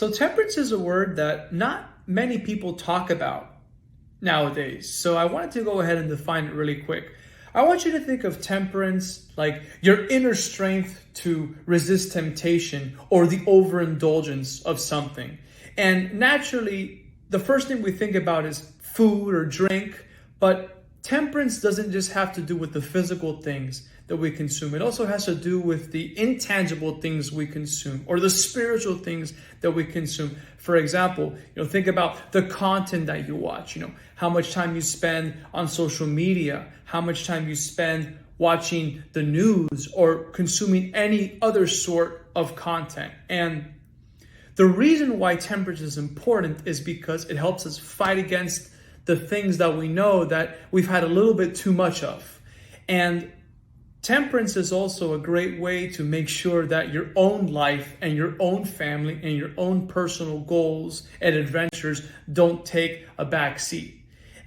So temperance is a word that not many people talk about nowadays. So I wanted to go ahead and define it really quick. I want you to think of temperance like your inner strength to resist temptation or the overindulgence of something. And naturally, the first thing we think about is food or drink, but temperance doesn't just have to do with the physical things that we consume. It also has to do with the intangible things we consume or the spiritual things that we consume. For example, think about the content that you watch, how much time you spend on social media, how much time you spend watching the news or consuming any other sort of content. And the reason why temperance is important is because it helps us fight against the things that we know that we've had a little bit too much of. And temperance is also a great way to make sure that your own life and your own family and your own personal goals and adventures don't take a back seat.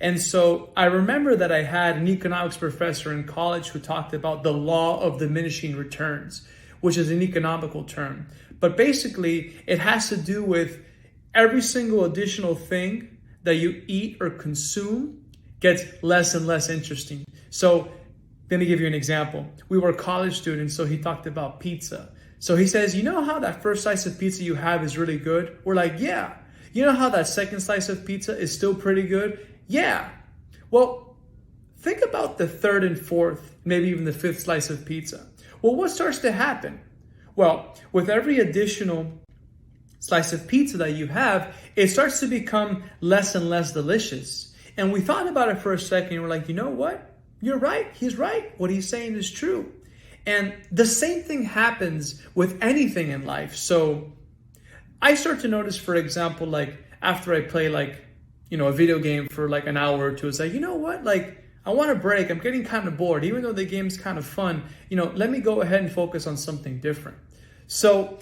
And so I remember that I had an economics professor in college who talked about the law of diminishing returns, which is an economical term. But basically, it has to do with every single additional thing that you eat or consume gets less and less interesting. So let me give you an example. We were college students, so he talked about pizza. So he says, you know how that first slice of pizza you have is really good? We're like, yeah. You know how that second slice of pizza is still pretty good? Yeah. Well, think about the third and fourth, maybe even the fifth slice of pizza. Well, what starts to happen? Well, with every additional slice of pizza that you have, it starts to become less and less delicious. And we thought about it for a second and we're like, you know what? You're right. He's right. What he's saying is true. And the same thing happens with anything in life. So I start to notice, for example, like after I play a video game for like an hour or two, it's like, you know what? I want a break. I'm getting kind of bored. Even though the game's kind of fun, let me go ahead and focus on something different. So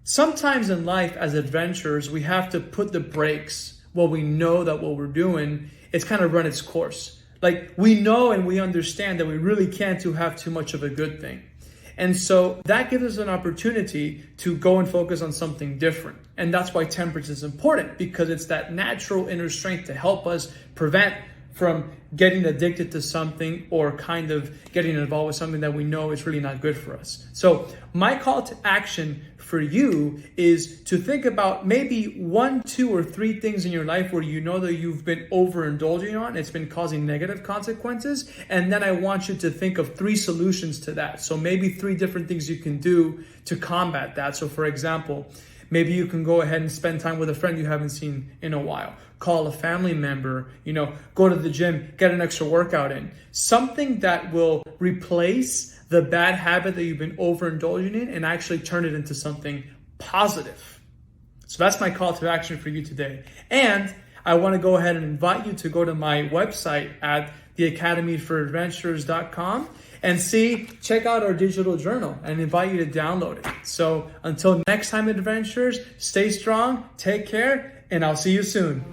sometimes in life as adventurers, we have to put the brakes while we know that what we're doing, it's kind of run its course. Like we know and we understand that we really can't have too much of a good thing. And so that gives us an opportunity to go and focus on something different. And that's why temperance is important, because it's that natural inner strength to help us prevent from getting addicted to something or kind of getting involved with something that we know is really not good for us. So my call to action for you is to think about maybe 1, 2, or 3 things in your life where you know that you've been overindulging on. It's been causing negative consequences. And then I want you to think of 3 solutions to that. So maybe 3 different things you can do to combat that. So for example, maybe you can go ahead and spend time with a friend you haven't seen in a while. Call a family member, go to the gym, get an extra workout in. Something that will replace the bad habit that you've been overindulging in and actually turn it into something positive. So that's my call to action for you today. And I want to go ahead and invite you to go to my website at theacademyforadventurers.com and check out our digital journal and invite you to download it. So until next time, adventurers, stay strong, take care, and I'll see you soon.